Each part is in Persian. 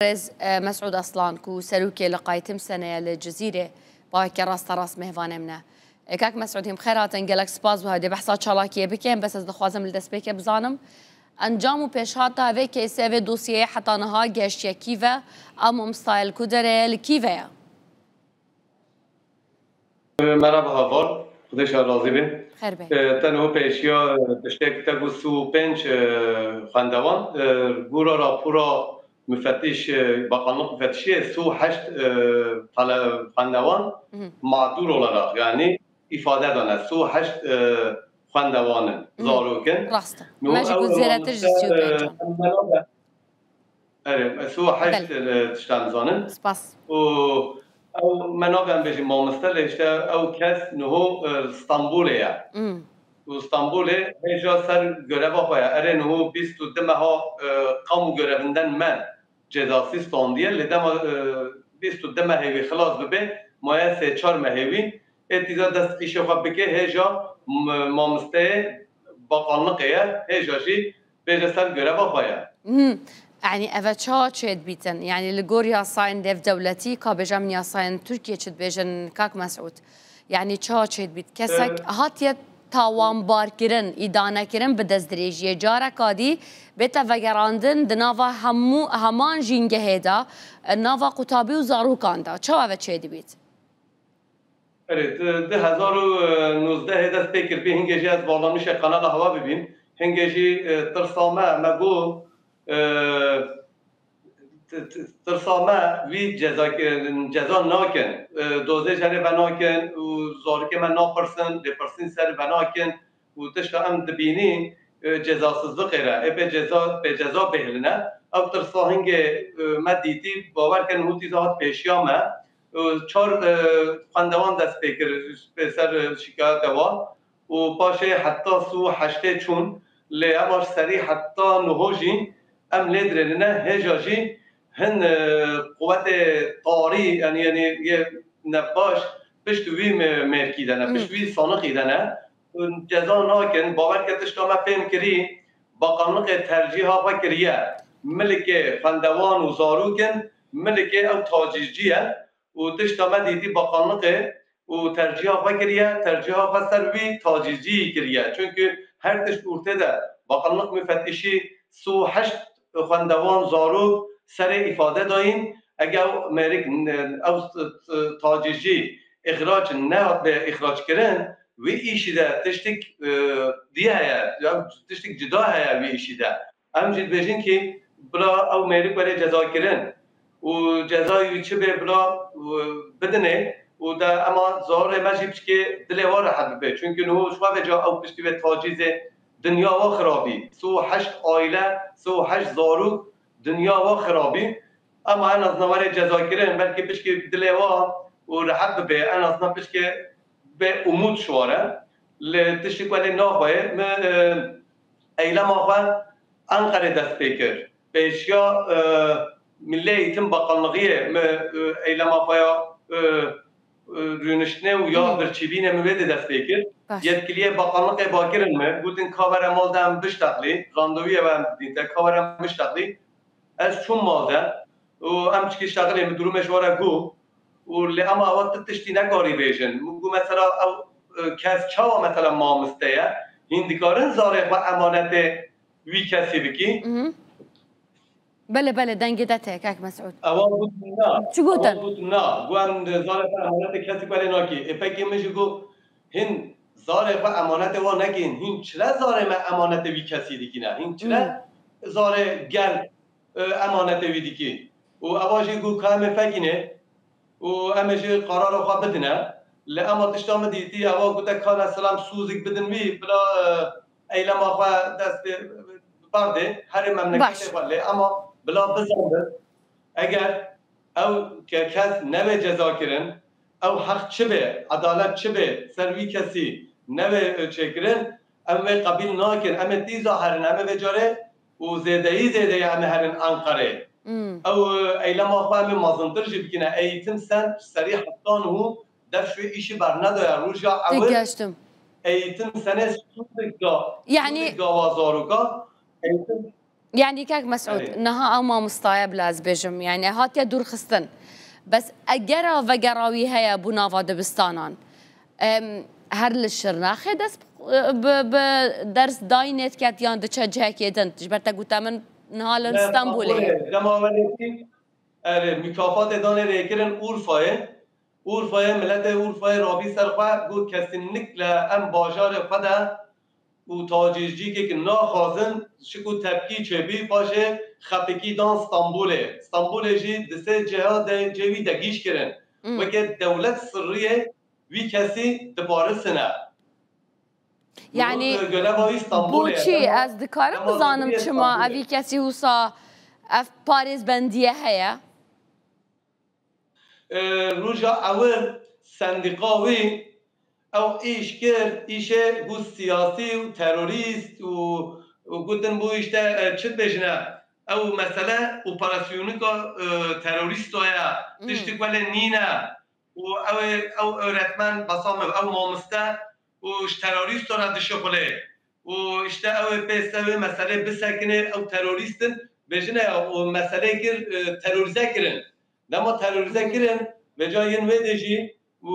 مسعود أصلان كو سلوكي لقايتم سنة للجزيرة باكي راس راس مهفانة منه كاك مسعود هم خيرات انقلك سباز وهدي بحثات شالاكية بكين بس از دخوازم لدست بيكي بزانم انجام پیشات هاوی که سوی دوسیه حتی نها گشتیا کیوه اما مستایل کدره لکیوه مرحبا هوار خودش راضی بین خیر بین تنها پیشیا تشتک تگو سو پنج خواندوان گورا راپورا مفتش باقانlık müfettişi su 8 خواندوان معذور olarak yani ifade eden su 8 خواندوان زاروکن راسته ماجي قلت زيارات الجسيو بينجان سو 8 تشتان زانن سپاس او منابع بيجي مامستر اشتا او کس نهو اسطنبوليا اسطنبول هجا سر görev خويا اره نهو 22 ماها قامو görevinden من cezası standiye ledema 22 ماهوي خلاص ببه مایا 3-4 ماهوي اتیزا دست پیش خو بکه هجا مامسته باقانlıqya هجا جي بيجي سر görev خويا يعني أفتشا تشيد بيتن يعني لجور ياساين ديف دولتي كابجا من ياساين تركيا تشيد بيجن كاك مسعود يعني تشا تشيد بيت كسك هاتيت تاوان بار كرن إدانة كرن بدز دريجية جارة كادي بيتا فجراندن دنافا همان جينجه هيدا نافا قطابي وزارو كاندا تشا أفت تشيد بيت Evet, 2019 هدف فکر به هنگی از بالانش قناه هوا ببین هنگی ترسامه مگو ترسامه وی جزا ناکن دوزه جنه و ناکن و زارکه من ناپرسن دپرسین سر و ناکن و تشتا ام دبینی جزاسızlık ere به جزا بهلنه او ترسا هنگ ما دیدی باور کن هوتی زهات پیشیامه 4 خواندوان دست بکر سر شکایت و پاشه حتی سو 8 چون لیاماش سری حتی نهوجی ام لیدرنه هجاجی هن قوت طاری یعنی یه نباش پشت وی مرکی دنه پشت وی سانقی دنه جزا ناکن باور که تشتا ما فهم کری با قانون ترجیح ها کریه ملک خواندوان و زاروکن ملک او تاجیجیه و تشتا ما دیدی با قانون و ترجیح ها کریه ترجیح ها سر وی تاجیجی کریه چون که هر تشت ارته ده با قانون مفتشی سو 8 خواندوان زارو سر ifade داین اگر امریک او تاجیجی اخراج نه به اخراج کردن وی ایشی ده تشتک دیه یا تشتک جدا هیا وی ایشی ده همجید بجین که بلا او امریک برای جزا کردن و جزای چه به بلا بدنه و ده اما زار مجیب که دلوار حد به چون که نو شما به جا او پشتی به تاجیز دنیا و خرابی سو 8 عائله سو 8 زارو دنیا و خرابی اما انا از نوار جزا کردن بلکه پشتی دلوار و رحب به انا از پشتی به امود شواره لتشتی کنه ناخواه ایلم آخواه انقره دست بکر پیشیا ملی ایتم باقالنقیه ایلم آخواه رونشتنه و یا برچیبینه موید دست بکر yetkiliye bakanlık bakirin mi? Bugün kavara maldan biştakli, randevuya ben dinte kavara biştakli. Az çum malda, o amçki şakli mi durumu şora gu, o le ama avut tiştine gari bejin. Bu mesela kes çava mesela mamisteye, hindikarin zarek ve emanete vi kesi biki. بله بله دنگ دته کاک مسعود اول بود نه چی گفتن؟ اول بود نه گوان زارek ve emanete kesi böyle naki. Peki میشه گو هن زاره و امانت و نگین هین چرا زاره ما امانت وی کسی دیگه نه هین چرا زاره گل امانت وی دیگه و اواجی گو کام فگینه و امش قرار خو بدنه ل اما تشتام دیتی اوا گوت کان سلام سوزک بدن وی بلا ایلم خو دست برده هر مملکت ولی اما بلا بزنده اگر او که کس نو جزا کردن او حق چه به عدالت چه به سروی کسی نوه چکرن امه قبیل ناکن امه دی ظاهرن امه بجاره و زیده امه هرن انقره او ایلم آخواه امه مازنتر جی بکنه ایتم سن سریح حتان هو دفشوی ایشی بر نداره روژا اول ایتم سنه سودگا يعني سودگا وازاروگا يعني كاك مسعود نها اما مستايب لاز بجم يعني هات يا دور خستن بس اجرا وجراوي هيا بنافا دبستانان هر للشرناخي دس بدرس داينت كاتيان دتشجه كيدن تجبرتا قوتا من نهال اسطنبولي مکافات دانه ریکرن اورفای ملت اورفای رابی سرخوا گو کسینک لام باجار خدا و تاجیجی که ناخازن شکو تبکی چبی باشه خپکی دان استانبول جی دسه جهاد جوی دگیش کرن و که دولت سریه وی کسی دبارسنه يعني بوچی از دکارم بزانم چما اوی کسی حسا اف پاریز بندیه هیا روجا اول سندقاوی او ایش کرد ایشه بو سیاسی و تروریست و گوتن بو ایشته چت بجنه او مثلا اپراسیونیکا تروریست هیا تشتی کل نینه و او öğretmen basam او مامسته و تروریست را دشخله و işte او پسته مسئله بسکنه او تروریستن بجنه او مسئله کر تروریزه کرن دما تروریزه کرن به جای این ودجی و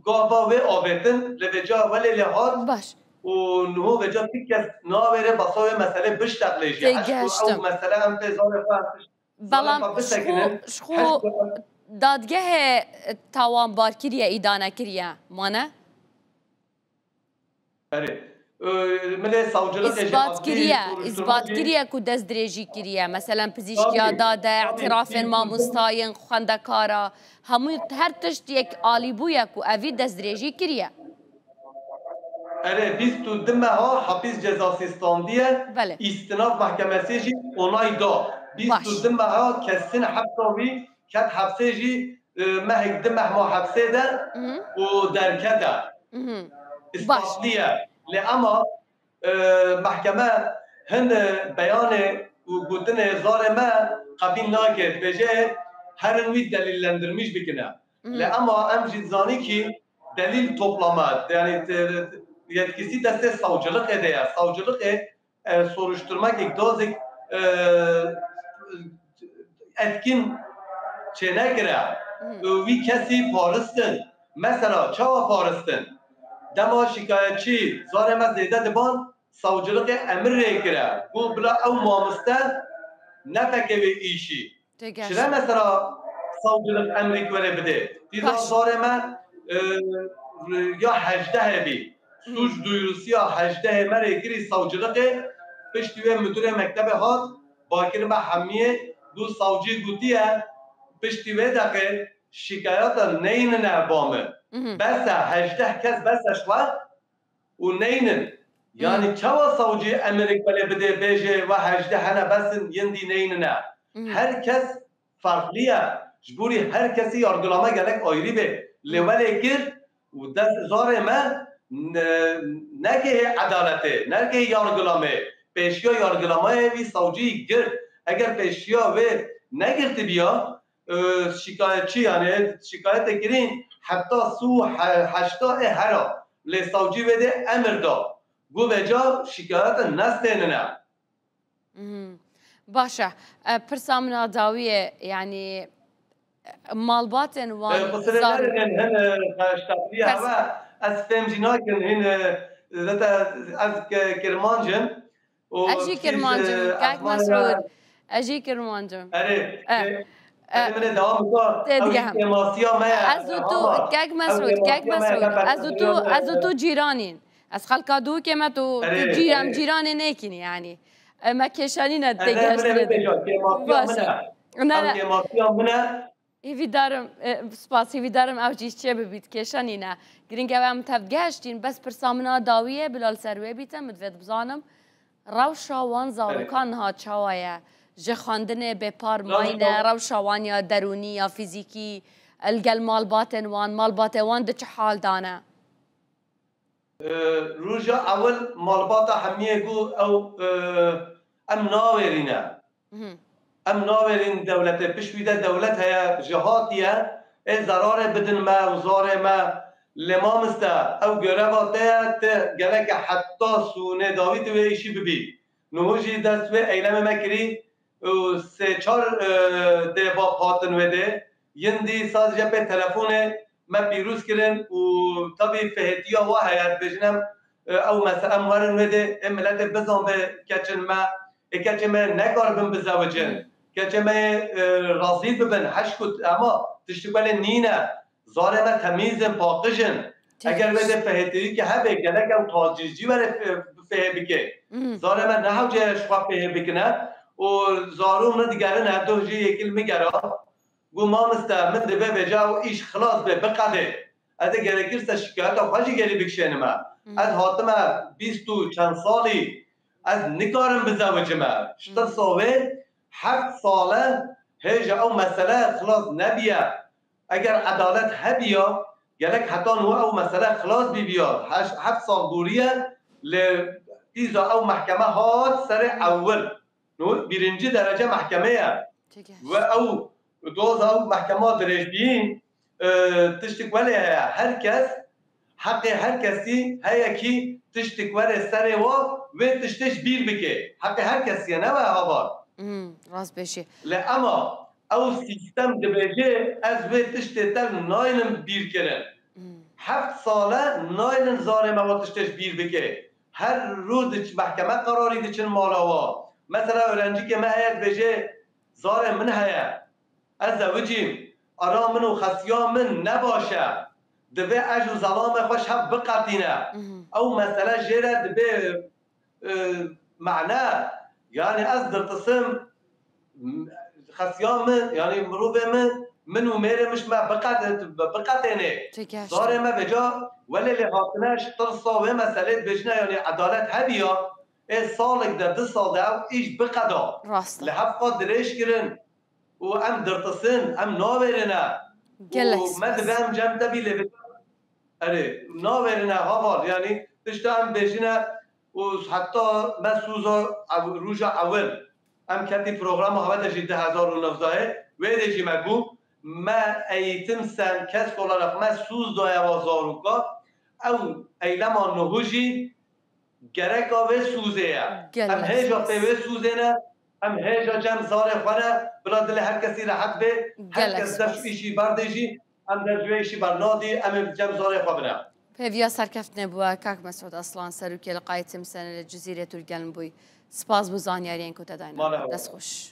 گاوا و آبتن لبجا ولی لحاظ باش و نهو بجا تیکس ناوره بساوی مسئله بشتقلیشی او مسئله هم تزار فرسش بلام شخو دادگه تاوان بار کریه ایدانه کریه مانه؟ بله اثبات کریه که دست دریجی کریه مثلا پزشکیا داده اعتراف ما مستاین خندکارا همون هر تشت یک آلی بویا که اوی دست دریجی کریه اره 22 ها حبس جزا سیستاندیه استناف محکمه جی اونای دا 22 ها کسین حبساوی کت حبسه جی مهک دمه ما حبسه ده و درکده اثباتلیه لأما محکمه هن بیان و گوتن زار ما قبیل ناکد بجه هر نوی دلیلندرمیش بکنه لأما امجید زانی که دلیل toplamak yani yetkisi de savcılık eder. Savcılık soruşturmak iktidarı etkin çene girer. Bir kesi Paris'ten mesela çava Paris'ten dema şikayetçi zareme zeyde diban savcılık emir girer. Bu bile ev muamısta ne peki bir işi. Şire mesela savcılık emri verebilir. Diza zareme یا 18 بی سوش دویروسی یا 18 مره گیری savcılık پشتی و مدیر مکتب هات باکر به همیه دو savcı گوتیه پشتی و دقیق شکایت نینن بامه بس 18 کس بسش وقت و نینن yani çava savcı Amerik böyle bide beje ve 18 hana basın yendi neinne herkes farklıya jburi herkesi yargılama gerek ayrı bir levele gir و دست زار ما نگه عدالته نگه یارگلامه پیشیا یارگلامه وی سوجی گرد اگر پیشیا و نگرد بیا شکایتچی یعنی شکایت گرین حتی سو 80 هرا لی سوجی وده امر دا گو بجا شکایت نستینه باشه پرسامنا داویه یعنی مالباتن وان زار هن اشتغليها هوا از فهمجيناكن هن از كرمانجم اجي كرمانجم كاك مسعود اجي كرمانجم من دوام ازوتو كاك مسعود ازوتو جيرانين از خلقا دو كما تو جيران نيكين يعني ما كشانين الدجاج انا هیویدارم سپاس هیویدارم اوجیش چه ببید کشانی نه گرینگ هم تبگشتین بس پرسامنا داویه بلال سروی بیتم مدوید بزانم روشا وان زاروکان ها چوایا جخاندن به پار ماینه روشا وان یا درونی یا فیزیکی الگل مالباتن وان ده چه حال دانه روجا اول مالباتا همیه گو او ام ناورینه ام ناورین دولت پشویده دولت هیا جهاتیه ضرار بدن ما و زار ما لمامسته او گره باته گره که حتی سونه داوید و ایشی ببی نهوجی دست و ایلم مکری و سه چهار دیوا پاتن وده یندی سازجا به تلفونه ما پیروز کردن و طبی فهتی و حیات بجنم او مثلا مارن وده ملت بزن به کچن ما کچن ما نکار بن بزوجن کچن ما راضی ببن حشکت اما تشتغل نینه زاره ما تمیزن پاکشن اگر بده فهتی که هبه گلک او تاجیجی وره فهم بکه زاره ما نه جه شفاف فهم بکنه و زارو من دیگره نه دو جه یکیل میگره گو ما مستمر دبه بجا و ایش خلاص به بقده از گرگیر شکایت و خواهی گری بکشن ما از حاتم 20 و چند سالی از نکارم بزوجه ما شتر ساوه 7 ساله هیجا او مسئله خلاص نبیه اگر عدالت هبیا گلک حتی نو او مسئله خلاص بیا 7 سال دوریه لیزا او محکمه هات سر اول نو بیرنجی درجه محکمه و او دوز او محکمه درش بین تشتک ولی هر کس حق هر کسی هیا کی تشتک ولی سر و تشتش بیر بکه حق هر کسی نه و هاوار راست بشی اما او سیستم دبیجه از و تشتی تر ناینم بیر کرن 7 ساله ناینن زاره مواتشتش بیر بکه هر روز محکمه قراری دچن مالاوا مثلا öğrenci که ما هیت بجه زاره من هیا از زوجیم آرام من و خسیان من نباشه دبه اجر ظلام خوش هم بقتینه او مثلا جیره دبه معنی یعنی از درتصم خسیان من یعنی مروبه من و میره مش ما بقتینه زاره ما بجا ولی لحاطنش ترسا و مسئله بجنه یعنی عدالت هبیا ای سالک در 2 سال ده ایش بقدا لحفقا درش کرن و ام درتصن ام ناورنه و مد بهم جمع تبی لبه اره ناورنه هاوال یعنی تشتا ام بجنه و حتی من سوزا روژا اول ام کتی پروگرام هوا در 2019 و دیجی مگو ما ایتم سن کس کلارق ما سوز دای وازاروکا او ایلما نهوجی گرکا و سوزه ام هیجا پیوه سوزه نه ام هیجا جمع زاره خونه بلا دل هر کسی راحت به هر کس دفت ایشی بردیجی ام در جویشی برنادی ام جمع زاره خواه بنا پیویا سرکفت نبوه کاک مسعود اصلان سروکی لقای تمسن لجزیره القلم بوی سپاس بو زانیارین کو تداین دست خوش